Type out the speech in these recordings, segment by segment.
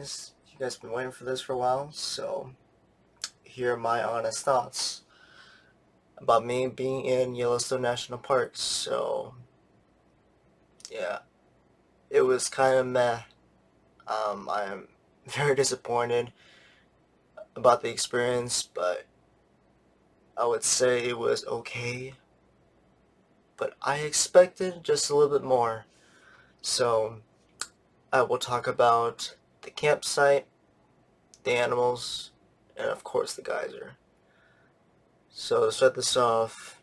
guys. You guys been waiting for this for a while, so here are my honest thoughts about me being in Yellowstone National Park. So, yeah, it was kind of meh. I am very disappointed about the experience, but I would say it was okay. But I expected just a little bit more. So, I will talk about the campsite, the animals, and of course the geyser. So, to start this off,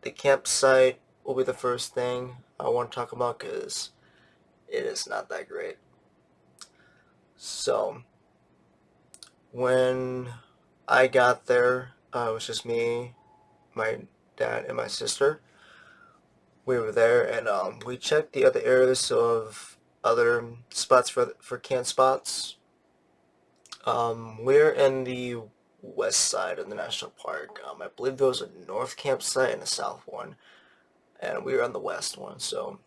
the campsite will be the first thing I want to talk about because it is not that great. So, when I got there, it was just me, my dad, and my sister. We were there and we checked the other areas of other spots for camp spots. We're in the west side of the national park. I believe there was a north campsite and a south one, and we were on the west one. So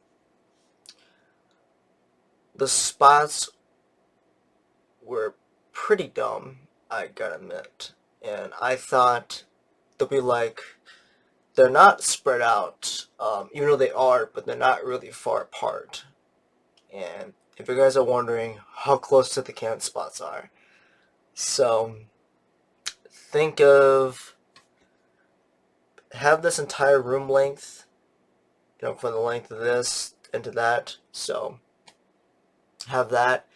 the spots were pretty dumb, I gotta admit. And I thought they'll be like, they're not spread out, even though they are, but they're not really far apart. And if you guys are wondering how close to the camp spots are, so think of have this entire room length, from the length of this into that. So have that,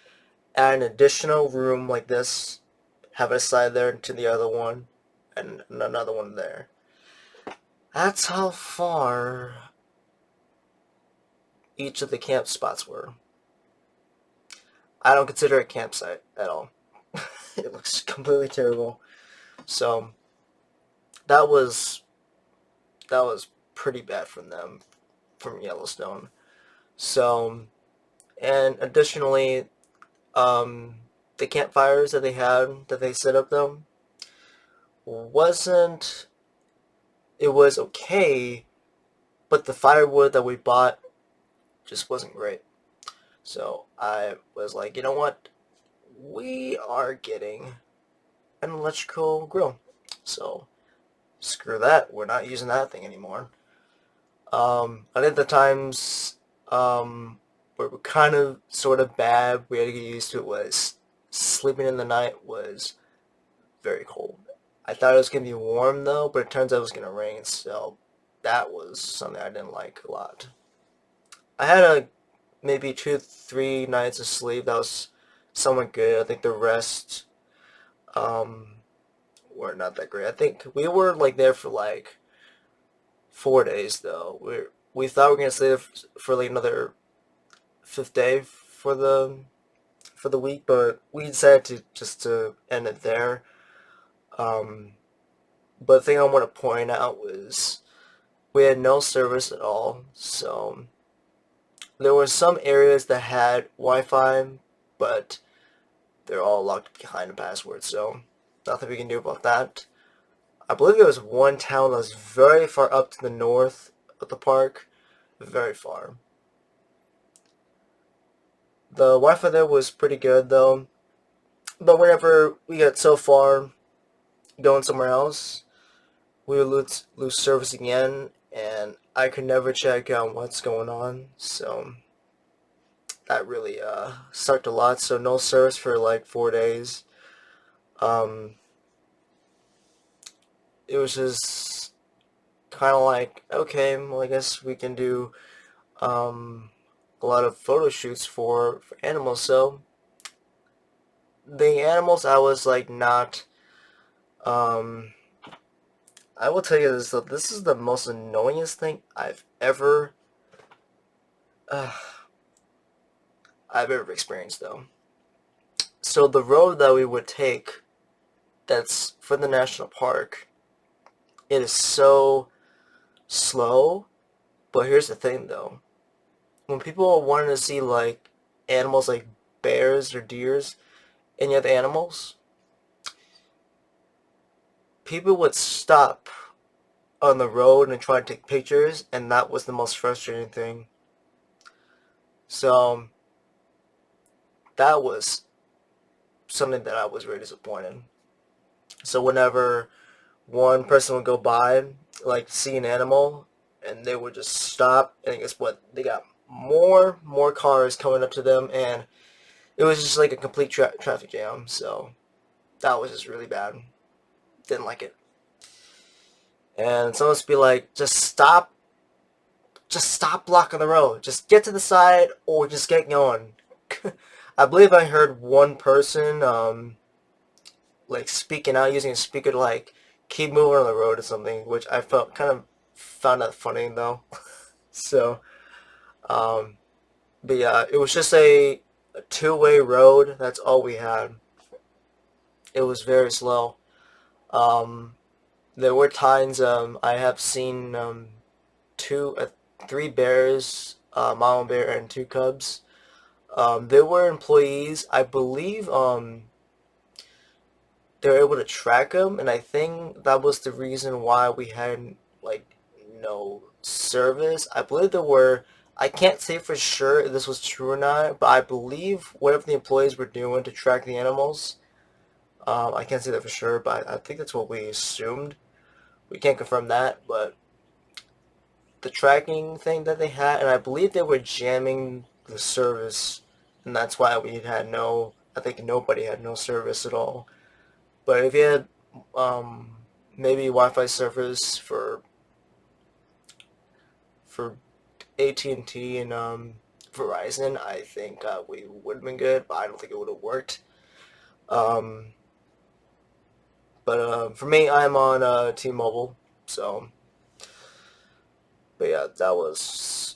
add an additional room like this, have it aside there to the other one, and another one there. That's how far each of the camp spots were. I don't consider it a campsite at all. It looks completely terrible. So that was that was pretty bad from them, from Yellowstone. So, and additionally, the campfires that they set up though wasn't it was okay, but the firewood that we bought just wasn't great. So I was like, you know what? We are getting an electrical grill. So screw that. We're not using that thing anymore. I think the times were kind of sort of bad. We had to get used to it. Was sleeping in the night was very cold. I thought it was gonna be warm though, but it turns out it was gonna rain. So that was something I didn't like a lot. I had maybe 2, 3 nights of sleep. That was somewhat good. I think the rest um, were not that great. I think we were like there for like 4 days though. We thought we were gonna stay there for like another fifth day for the week, but we decided to end it there. Um, but the thing I want to point out was we had no service at all. So there were some areas that had Wi-Fi, but they're all locked behind a password. So nothing we can do about that. I believe there was one town that was very far up to the north of the park, very far. The Wi-Fi there was pretty good though, but whenever we got so far going somewhere else, we would lose service again, and I could never check out what's going on. So that really sucked a lot. So no service for like 4 days. Um, it was just kind of like, okay, well I guess we can do a lot of photo shoots for animals. So the animals I was like not um I will tell you this though, this is the most annoyingest thing uh, I've ever experienced though. So the road that we would take that's for the national park, it is so slow. But here's the thing though. When people wanted to see like animals like bears or deers, any other animals, people would stop on the road and try to take pictures, and that was the most frustrating thing. So that was something that I was very disappointed. So whenever one person would go by, like see an animal, and they would just stop, and guess what? They got more cars coming up to them, and it was just like a complete traffic jam. So that was just really bad. Didn't like it. And someone must be like, just stop blocking the road. Just get to the side, or just get going. I believe I heard one person like speaking out, using a speaker to like keep moving on the road or something, which I felt kind of found that funny though. So, um, but yeah, it was just a two-way road. That's all we had. It was very slow. Um, there were times I have seen two, three bears, mama bear and two cubs. There were employees, I believe. They were able to track them, and I think that was the reason why we had like no service. I believe there were. I can't say for sure if this was true or not, but I believe whatever the employees were doing to track the animals, I can't say that for sure, but I think that's what we assumed. We can't confirm that, but the tracking thing that they had, and I believe they were jamming the service, and that's why we had no. I think nobody had no service at all. But if you had um, maybe Wi-Fi service for AT&T and Verizon, I think we would have been good, but I don't think it would have worked. Um, but for me, I'm on T-Mobile, so but yeah, that was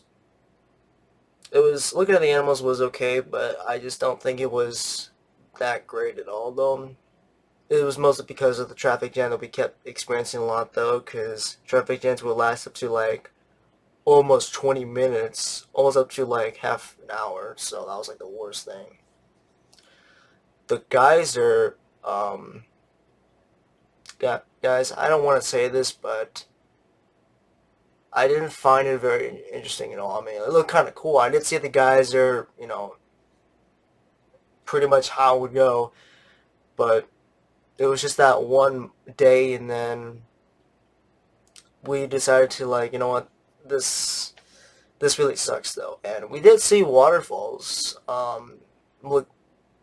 it was looking at the animals was okay, but I just don't think it was that great at all though. It was mostly because of the traffic jam that we kept experiencing a lot though, because traffic jams would last up to like almost 20 minutes, almost up to like half an hour. So that was like the worst thing. The geyser, guys, I don't want to say this, but I didn't find it very interesting at all. I mean, it looked kind of cool. I did see the geyser, pretty much how it would go, but it was just that one day, and then we decided to like, you know what, this really sucks though. And we did see waterfalls, look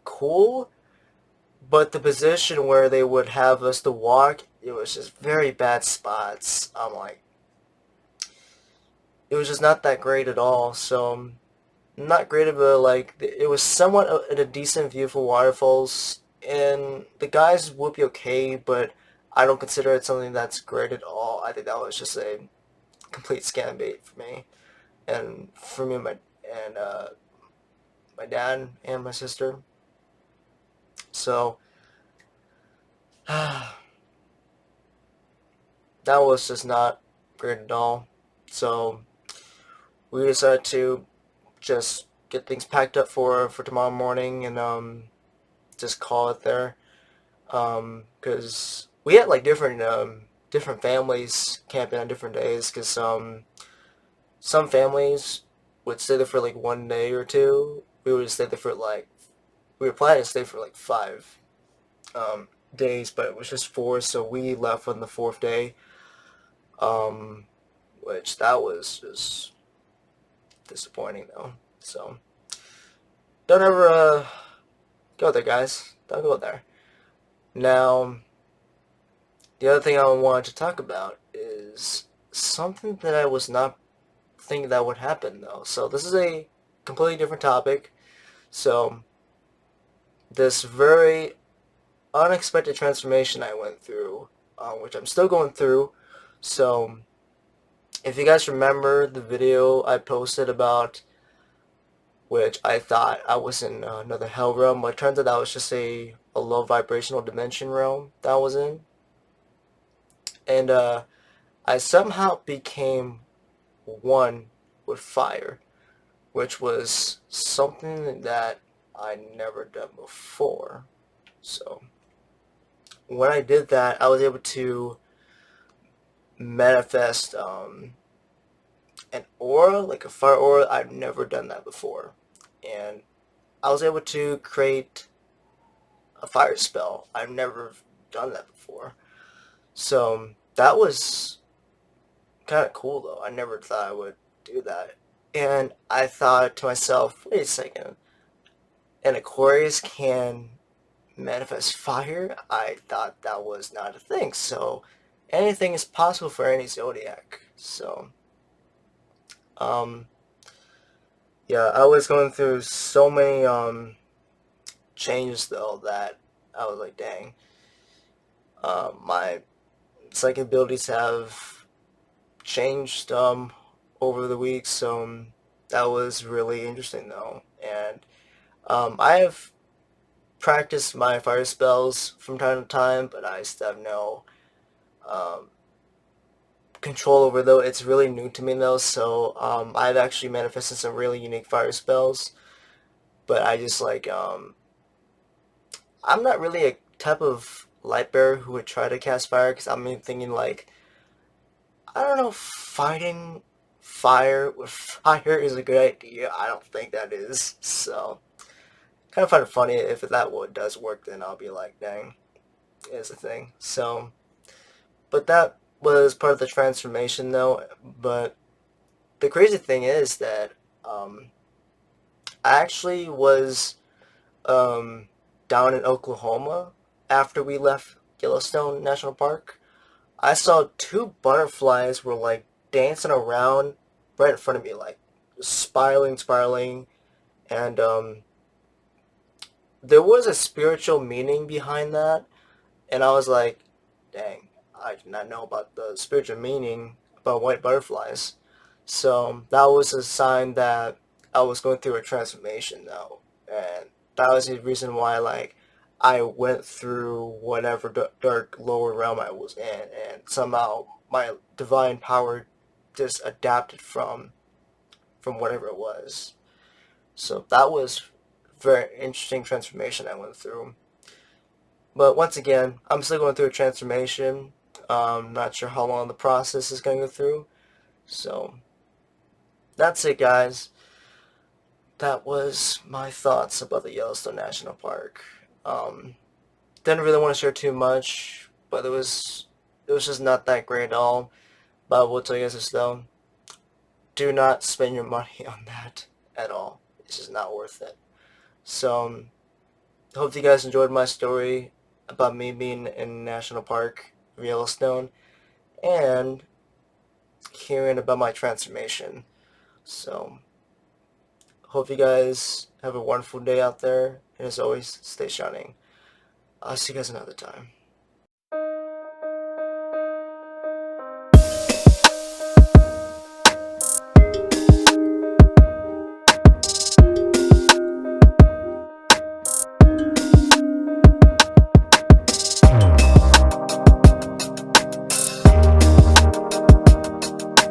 cool, but the position where they would have us to walk, it was just very bad spots. I'm like, it was just not that great at all. So not great of a like. It was somewhat a decent view for waterfalls, and the guys would be okay, but I don't consider it something that's great at all. I think that was just a complete scam bait for me, and for me, and my dad and my sister. So that was just not great at all. So we decided to just get things packed up for tomorrow morning and just call it there. Because we had like different families camping on different days. Because some families would stay there for like one day or two. We would stay there for like we were planning to stay for like 5 days, but it was just four, so we left on the fourth day. Um, which that was just disappointing though. So don't ever go there, guys. Don't go there. Now, the other thing I wanted to talk about is something that I was not thinking that would happen though. So this is a completely different topic. So this very unexpected transformation I went through, which I'm still going through. So if you guys remember the video I posted about which I thought I was in another hell realm, but it turns out that was just a low vibrational dimension realm that I was in. And I somehow became one with fire, which was something that I never done before. So when I did that, I was able to manifest an aura, like a fire aura. I've never done that before. And I was able to create a fire spell. I've never done that before. So that was kind of cool though. I never thought I would do that. And I thought to myself, wait a second, an Aquarius can manifest fire? I thought that was not a thing. So anything is possible for any zodiac. So, um, yeah, I was going through so many changes though that I was like, dang, my psychic abilities have changed over the weeks. So that was really interesting though, and I have practiced my fire spells from time to time, but I still have no um, control over though. It's really new to me though, so I've actually manifested some really unique fire spells, but I just like I'm not really a type of light bearer who would try to cast fire because I'm thinking like I don't know, fighting fire with fire is a good idea. I don't think that is. So kind of find it funny if that what does work, then I'll be like, dang, it's a thing. So, but that was part of the transformation though. But the crazy thing is that um, I actually was um, down in Oklahoma after we left Yellowstone National Park. I saw two butterflies were like dancing around right in front of me, like spiraling, spiraling, and there was a spiritual meaning behind that, and I was like, dang, I did not know about the spiritual meaning about white butterflies. So that was a sign that I was going through a transformation though. And that was the reason why like I went through whatever dark lower realm I was in, and somehow my divine power just adapted from whatever it was. So that was very interesting transformation I went through. But once again, I'm still going through a transformation. Not sure how long the process is going to go through. So that's it, guys. That was my thoughts about the Yellowstone National Park. Didn't really want to share too much, but it was just not that great at all. But I will tell you guys this though: do not spend your money on that at all. It's just not worth it. So hope you guys enjoyed my story about me being in National Park of Yellowstone and hearing about my transformation. So hope you guys have a wonderful day out there, and as always, stay shining. I'll see you guys another time.